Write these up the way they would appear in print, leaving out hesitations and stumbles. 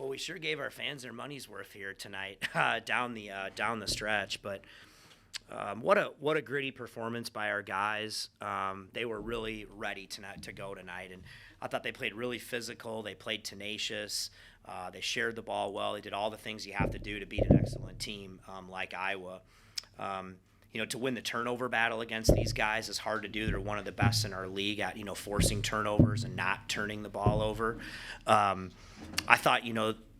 Well, we sure gave our fans their money's worth here tonight, down the stretch. But what a gritty performance by our guys. They were really ready to go tonight, and I thought they played really physical. They played tenacious. They shared the ball well. They did all the things you have to do to beat an excellent team like Iowa. To win the turnover battle against these guys is hard to do. They're one of the best in our league at, forcing turnovers and not turning the ball over. I thought,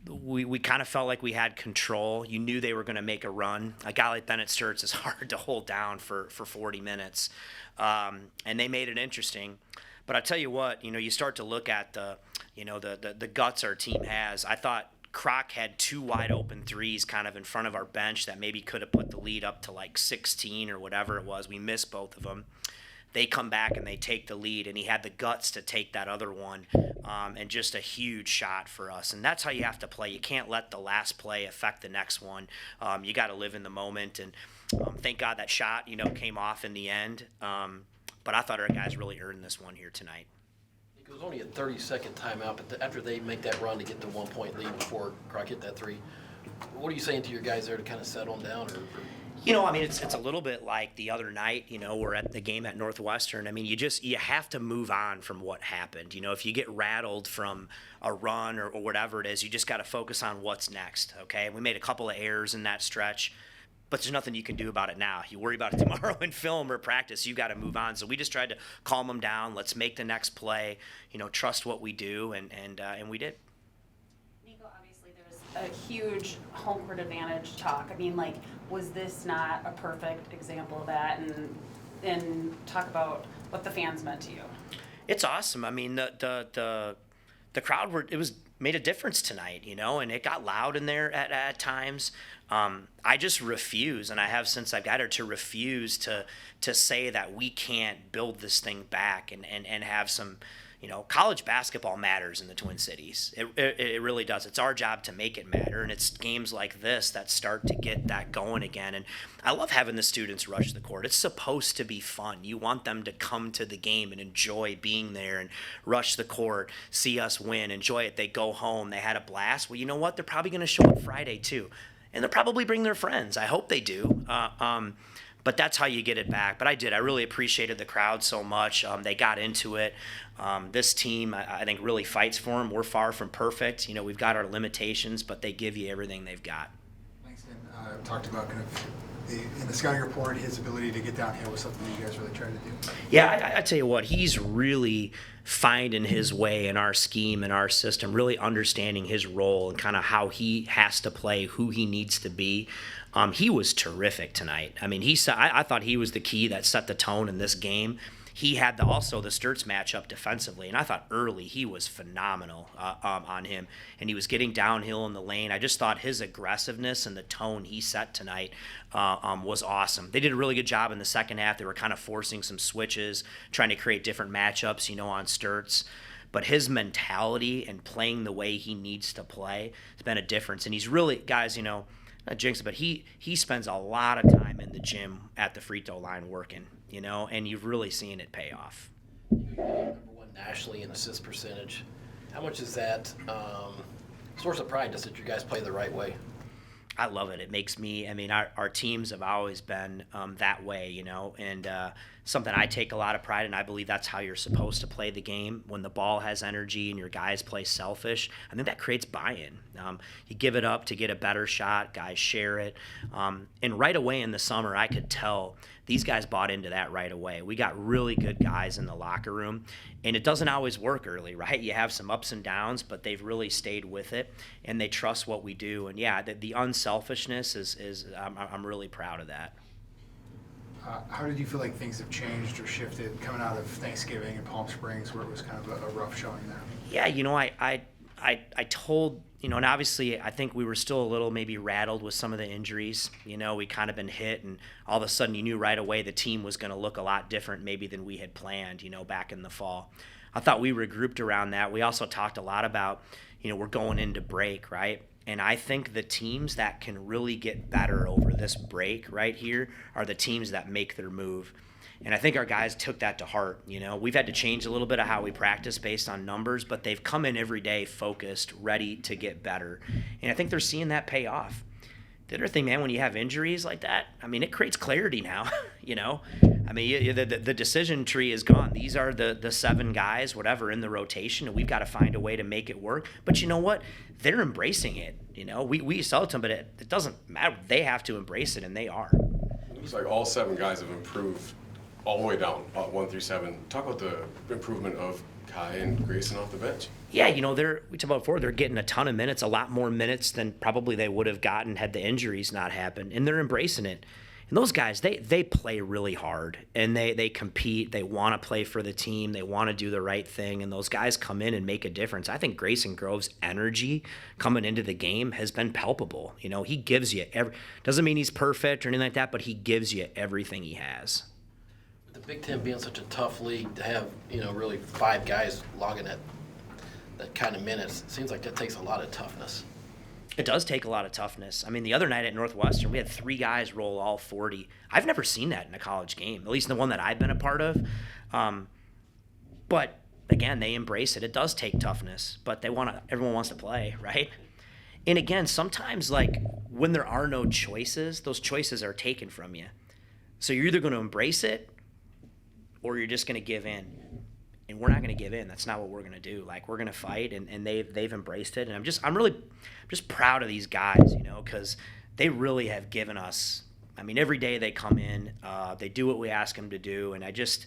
we kind of felt like we had control. You knew they were going to make a run. A guy like Bennett Sturts is hard to hold down for 40 minutes. And they made it interesting. But I tell you what, you start to look at the guts our team has. I thought Kroc had 2 wide open threes kind of in front of our bench that maybe could have put the lead up to like 16 or whatever it was. We missed both of them. They come back and they take the lead, and he had the guts to take that other one, and just a huge shot for us. And that's how you have to play. You can't let the last play affect the next one. You got to live in the moment, and thank God that shot, came off in the end. But I thought our guys really earned this one here tonight. It was only a 30-second timeout, but after they make that run to get the 1-point lead before Kroc hit that three, what are you saying to your guys there to kind of settle them down? It's a little bit like the other night, we're at the game at Northwestern. You have to move on from what happened. If you get rattled from a run or whatever it is, you just got to focus on what's next, okay? We made a couple of errors in that stretch, but there's nothing you can do about it now. You worry about it tomorrow in film or practice. You got to move on. So we just tried to calm them down. Let's make the next play. Trust what we do, and we did. Niko, obviously there was a huge home court advantage talk. Was this not a perfect example of that? And talk about what the fans meant to you. It's awesome. The crowd made a difference tonight, and it got loud in there at times. I just refuse, and I have since I've got her, to refuse to say that we can't build this thing back and have some, college basketball matters in the Twin Cities. It really does. It's our job to make it matter, and it's games like this that start to get that going again. And I love having the students rush the court. It's supposed to be fun. You want them to come to the game and enjoy being there and rush the court, see us win, enjoy it. They go home. They had a blast. Well, you know what? They're probably going to show up Friday too. And they'll probably bring their friends. I hope they do. But that's how you get it back. But I really appreciated the crowd so much. They got into it. This team, I think, really fights for them. We're far from perfect. We've got our limitations, but they give you everything they've got. Langston talked about kind of in the scouting report, his ability to get downhill was something that you guys really tried to do. Yeah, I tell you what, he's really finding his way in our scheme and our system, really understanding his role and kind of how he has to play, who he needs to be. He was terrific tonight. I thought he was the key that set the tone in this game. He had also the Sturts matchup defensively, and I thought early he was phenomenal on him, and he was getting downhill in the lane. I just thought his aggressiveness and the tone he set tonight was awesome. They did a really good job in the second half. They were kind of forcing some switches, trying to create different matchups, on Sturts. But his mentality and playing the way he needs to play has been a difference. And he's really, guys, not jinx it, but he spends a lot of time in the gym at the free throw line working, and you've really seen it pay off. Number 1 nationally in assist percentage. How much is that source of pride just that you guys play the right way? I love it. It makes me, our teams have always been that way, and something I take a lot of pride in. I believe that's how you're supposed to play the game. When the ball has energy and your guys play selfish, I think that creates buy-in. You give it up to get a better shot, guys share it. And right away in the summer, I could tell these guys bought into that right away. We got really good guys in the locker room, and it doesn't always work early, right? You have some ups and downs, but they've really stayed with it, and they trust what we do. And yeah, the unselfishness is I'm really proud of that. How did you feel like things have changed or shifted coming out of Thanksgiving in Palm Springs, where it was kind of a rough showing there? Yeah, I told, and obviously I think we were still a little maybe rattled with some of the injuries. We kind of been hit, and all of a sudden you knew right away the team was going to look a lot different maybe than we had planned, back in the fall. I thought we regrouped around that. We also talked a lot about, we're going into break, right? And I think the teams that can really get better over this break right here are the teams that make their move. And I think our guys took that to heart. We've had to change a little bit of how we practice based on numbers, but they've come in every day focused, ready to get better. And I think they're seeing that pay off. The other thing, man, when you have injuries like that, I mean, it creates clarity now, I mean, the decision tree is gone. These are the 7 guys, whatever, in the rotation, and we've got to find a way to make it work. But you know what? They're embracing it. We sell it to them, but it doesn't matter. They have to embrace it, and they are. It looks like all 7 guys have improved all the way down, 1 through 7. Talk about the improvement of Kai and Grayson off the bench. Yeah, we talked about before, they're getting a ton of minutes, a lot more minutes than probably they would have gotten had the injuries not happened, and they're embracing it. And those guys, they play really hard, and they compete. They want to play for the team. They want to do the right thing, and those guys come in and make a difference. I think Grayson Grove's energy coming into the game has been palpable. He gives you doesn't mean he's perfect or anything like that, but he gives you everything he has. The Big Ten being such a tough league to have, really 5 guys logging that kind of minutes, it seems like that takes a lot of toughness. It does take a lot of toughness. I mean, the other night at Northwestern, we had 3 guys roll all 40. I've never seen that in a college game, at least the one that I've been a part of. But again, they embrace it. It does take toughness, but everyone wants to play, right? And again, sometimes when there are no choices, those choices are taken from you. So you're either going to embrace it or you're just going to give in. And we're not going to give in. That's not what we're going to do. We're going to fight, and they've embraced it. And I'm really proud of these guys, because they really have given us. I mean, every day they come in, they do what we ask them to do, and I just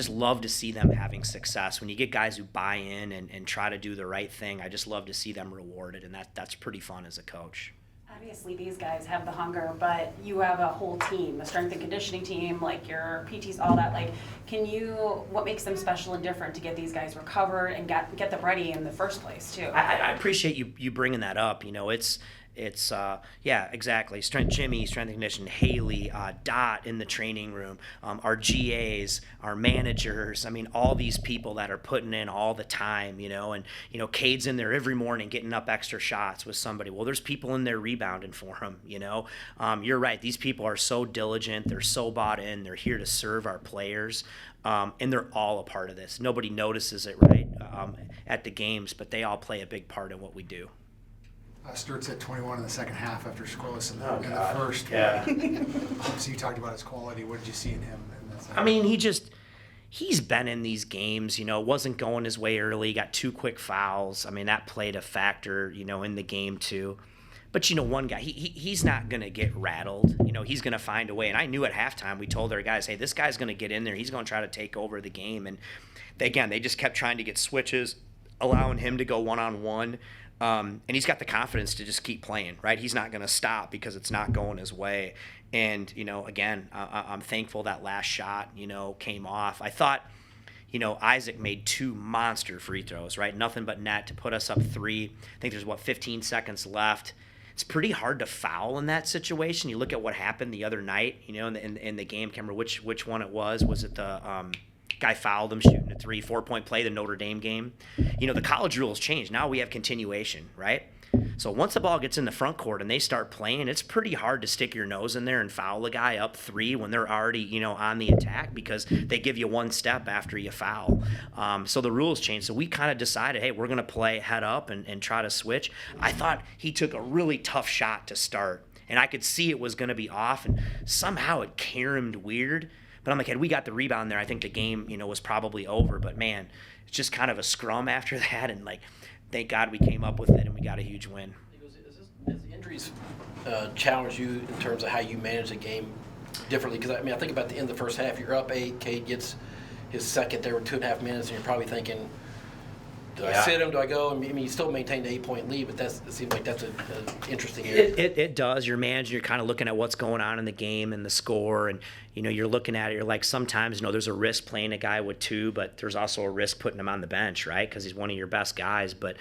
love to see them having success. When you get guys who buy in and try to do the right thing, I just love to see them rewarded, and that's pretty fun as a coach. Obviously, these guys have the hunger, but you have a whole team, a strength and conditioning team, your PTs, all that. What makes them special and different to get these guys recovered and get them ready in the first place, too? I appreciate you bringing that up. It's yeah, exactly. Jimmy, strength and conditioning, Haley, Dot in the training room, our GAs, our managers. I mean, all these people that are putting in all the time, and Cade's in there every morning getting up extra shots with somebody. Well, there's people in there rebounding for him. You're right. These people are so diligent. They're so bought in. They're here to serve our players. And they're all a part of this. Nobody notices it, right, at the games, but they all play a big part in what we do. Sturt's at 21 in the second half after scoreless in the first. Yeah. So you talked about his quality. What did you see in him? I mean, he's been in these games, wasn't going his way early, got 2 quick fouls. I mean, that played a factor, in the game too. But, one guy, he's not going to get rattled. He's going to find a way. And I knew at halftime, we told our guys, hey, this guy's going to get in there. He's going to try to take over the game. And they just kept trying to get switches, allowing him to go one-on-one. And he's got the confidence to just keep playing, right? He's not going to stop because it's not going his way. And, again, I'm thankful that last shot, came off. I thought, Isaac made 2 monster free throws, right? Nothing but net to put us up 3. I think there's, 15 seconds left. It's pretty hard to foul in that situation. You look at what happened the other night, in the game. Can't remember which one it was. Was it the guy fouled him shooting a 4-point play, the Notre Dame game? The college rules changed. Now we have continuation, right? So once the ball gets in the front court and they start playing, it's pretty hard to stick your nose in there and foul a guy up 3 when they're already, on the attack, because they give you 1 step after you foul. So the rules changed. So we kind of decided, hey, we're going to play head up and try to switch. I thought he took a really tough shot to start, and I could see it was going to be off, and somehow it caromed weird. But I'm like, had we got the rebound there, I think the game, was probably over. But, man, it's just kind of a scrum after that, and, thank God we came up with it and we got a huge win. Has the injuries challenged you in terms of how you manage the game differently? Because, I think about the end of the first half. You're up 8. Cade gets his second there with 2.5 minutes, and you're probably thinking, do I sit him? Do I go? I mean, you still maintain the 8-point lead, but it seems like that's an interesting area. It does. You're managing. You're kind of looking at what's going on in the game and the score, and you're looking at it. You're like, sometimes there's a risk playing a guy with 2, but there's also a risk putting him on the bench, right? Because he's one of your best guys. But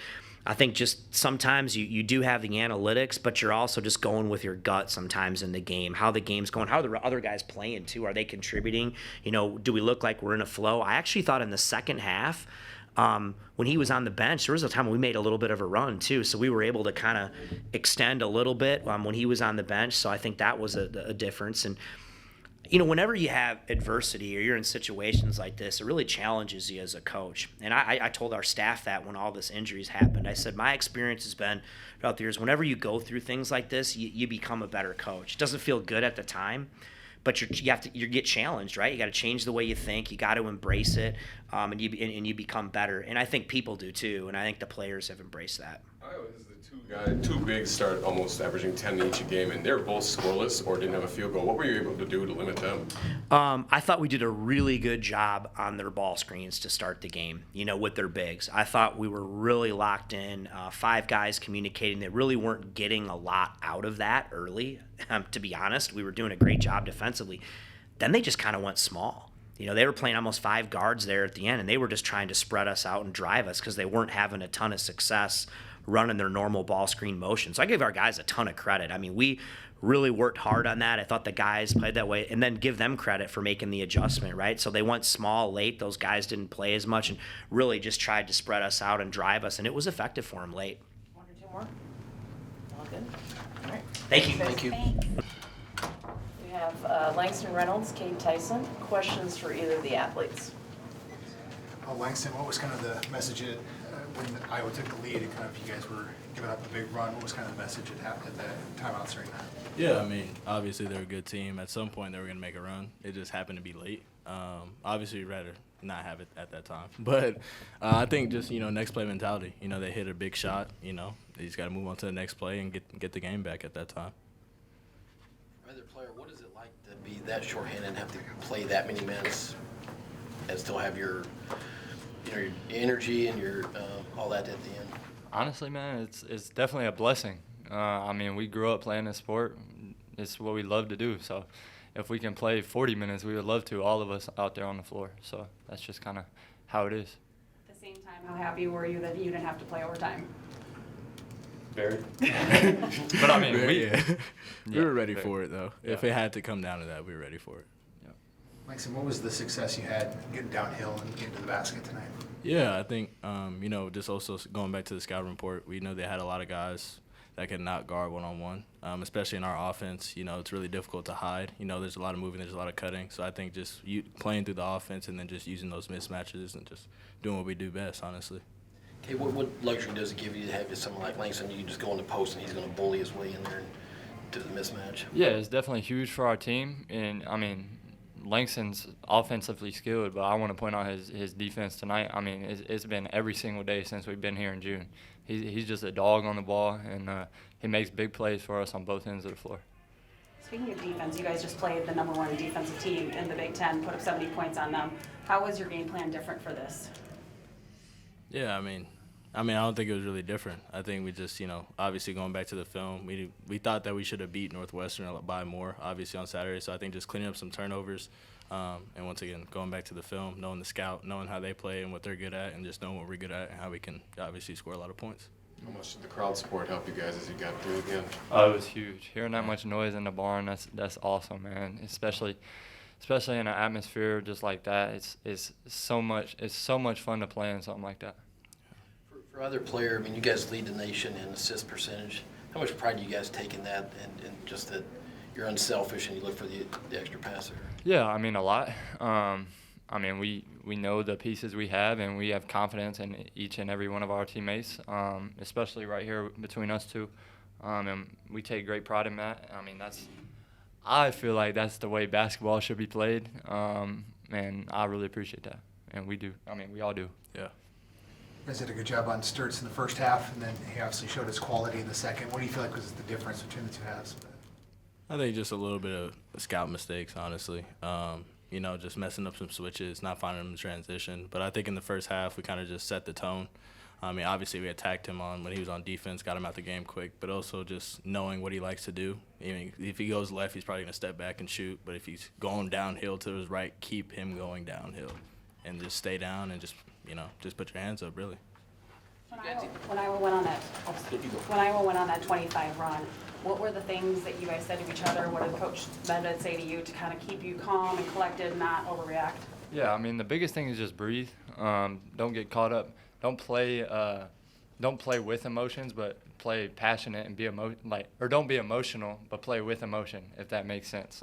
I think just sometimes you do have the analytics, but you're also just going with your gut sometimes in the game. How the game's going, how are the other guys playing too? Are they contributing? Do we look like we're in a flow? I actually thought in the second half, when he was on the bench, there was a time when we made a little bit of a run too, so we were able to kind of extend a little bit when he was on the bench. So I think that was a difference. And whenever you have adversity or you're in situations like this, it really challenges you as a coach. And I told our staff that when all this injuries happened. I said, my experience has been throughout the years, whenever you go through things like this, you become a better coach. It doesn't feel good at the time, but you get challenged, right? You got to change the way you think. You got to embrace it, and you become better. And I think people do too, and I think the players have embraced that. Iowa is the two bigs start almost averaging 10 each a game, and they're both scoreless or didn't have a field goal. What were you able to do to limit them? I thought we did a really good job on their ball screens to start the game, with their bigs. I thought we were really locked in, 5 guys communicating. They really weren't getting a lot out of that early. To be honest, we were doing a great job defensively. Then they just kind of went small. They were playing almost 5 guards there at the end, and they were just trying to spread us out and drive us because they weren't having a ton of success running their normal ball screen motion. So I give our guys a ton of credit. I mean, we really worked hard on that. I thought the guys played that way, and then give them credit for making the adjustment, right? So they went small late. Those guys didn't play as much and really just tried to spread us out and drive us, and it was effective for them late. 1 or 2 more? All good? All right. Thank you. Thank you. We have Langston Reynolds, Cade Tyson. Questions for either of the athletes? Langston, what was kind of the message when Iowa took the lead and kind of you guys were giving up a big run? What was kind of the message at the timeouts during that? Yeah, I mean, obviously they're a good team. At some point they were going to make a run. It just happened to be late. Obviously, we'd rather not have it at that time. But I think just, next play mentality. They hit a big shot. They just got to move on to the next play and get the game back at that time. For either player, what is it like to be that shorthanded and have to play that many minutes and still have your energy and your all that at the end? Honestly, man, it's definitely a blessing. I mean, we grew up playing this sport. It's what we love to do. So if we can play 40 minutes, we would love to, all of us out there on the floor. So that's just kind of how it is. At the same time, how happy were you that you didn't have to play overtime? Very. But I mean, we were ready very. for it, though. Yeah. If it had to come down to that, we were ready for it. Langston, what was the success you had getting downhill and getting to the basket tonight? Yeah, I think, just also going back to the scouting report, we know they had a lot of guys that can not guard one-on-one, especially in our offense. It's really difficult to hide. There's a lot of moving, there's a lot of cutting. So I think just playing through the offense and then just using those mismatches and just doing what we do best, honestly. Okay, what luxury does it give you to have someone like Langston? You can just go in the post and he's going to bully his way in there to the mismatch. Yeah, it's definitely huge for our team. And, I mean, Langston's offensively skilled, but I want to point out his defense tonight. I mean, it's been every single day since we've been here in June. He's just a dog on the ball, and he makes big plays for us on both ends of the floor. Speaking of defense, you guys just played the #1 defensive team in the Big Ten, put up 70 points on them. How was your game plan different for this? Yeah, I mean, I don't think it was really different. I think we just, obviously going back to the film, we thought that we should have beat Northwestern by more, obviously, on Saturday. So I think just cleaning up some turnovers, and once again, going back to the film, knowing the scout, knowing how they play and what they're good at, and just knowing what we're good at and how we can obviously score a lot of points. How much did the crowd support help you guys as you got through again? Oh, it was huge. Hearing that much noise in the barn, that's awesome, man. Especially in an atmosphere just like that. It's so much fun to play in something like that. For other player, I mean, you guys lead the nation in assist percentage. How much pride do you guys take in that and just that you're unselfish and you look for the extra passer? Yeah, I mean, a lot. I mean, we know the pieces we have, and we have confidence in each and every one of our teammates, especially right here between us two. And we take great pride in that. I mean, I feel like that's the way basketball should be played, and I really appreciate that. And we do. I mean, we all do. Yeah. You guys did a good job on Sturts in the first half, and then he obviously showed his quality in the second. What do you feel like was the difference between the two halves? I think just a little bit of scout mistakes, honestly. Just messing up some switches, not finding them in transition. But I think in the first half, we kind of just set the tone. I mean, obviously we attacked him when he was on defense, got him out the game quick, but also just knowing what he likes to do. I mean, if he goes left, he's probably going to step back and shoot. But if he's going downhill to his right, keep him going downhill and just stay down and just put your hands up, really. When Iowa went on that 25 run, what were the things that you guys said to each other? What did Coach Medved say to you to kind of keep you calm and collected, not overreact? Yeah, I mean, the biggest thing is just breathe. Don't get caught up. Don't play with emotions, but play passionate and don't be emotional, but play with emotion, if that makes sense.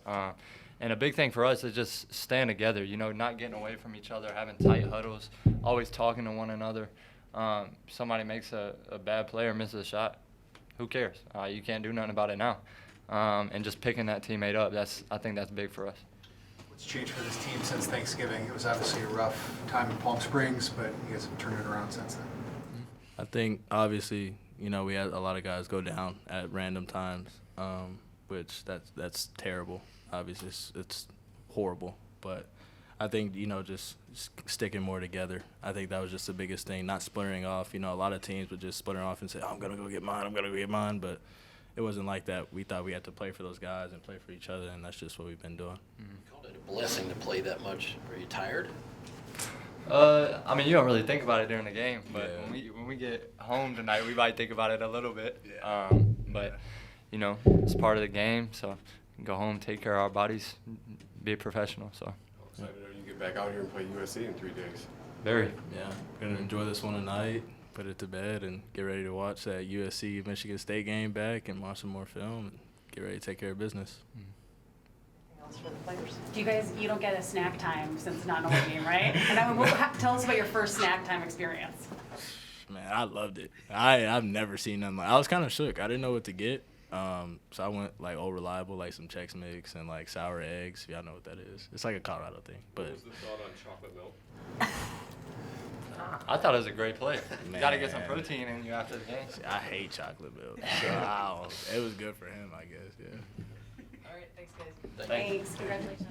And a big thing for us is just staying together, you know, not getting away from each other, having tight huddles, always talking to one another. Somebody makes a bad play or misses a shot, who cares? You can't do nothing about it now. And just picking that teammate up, I think that's big for us. What's changed for this team since Thanksgiving? It was obviously a rough time in Palm Springs, but you guys have turned it around since then. I think obviously, you know, we had a lot of guys go down at random times, which that's terrible. Obviously, it's horrible. But I think, you know, just sticking more together. I think that was just the biggest thing, not splintering off. You know, a lot of teams would just splitter off and say, oh, I'm going to go get mine, but it wasn't like that. We thought we had to play for those guys and play for each other, and that's just what we've been doing. You called it a blessing to play that much. Are you tired? I mean, you don't really think about it during the game, but Yeah. when we get home tonight, we might think about it a little bit. Yeah. But, you know, it's part of the game, so go home, take care of our bodies, be a professional. So. How excited are you to get back out here and play USC in 3 days? Very. Yeah, going to enjoy this one tonight, put it to bed, and get ready to watch that USC Michigan State game back and watch some more film and get ready to take care of business. Anything else for the players? Do you don't get a snack time since it's not an away game, right? And tell us about your first snack time experience. Man, I loved it. I've never seen nothing like. I was kind of shook. I didn't know what to get. So I went like Old Reliable, like some Chex Mix and like sour eggs. If y'all know what that is. It's like a Colorado thing. But What was the thought on chocolate milk? I thought it was a great play. You got to get some Man. protein in you after the game. I hate chocolate milk. So it was good for him, I guess. Yeah. All right, thanks, guys. Thanks. Congratulations.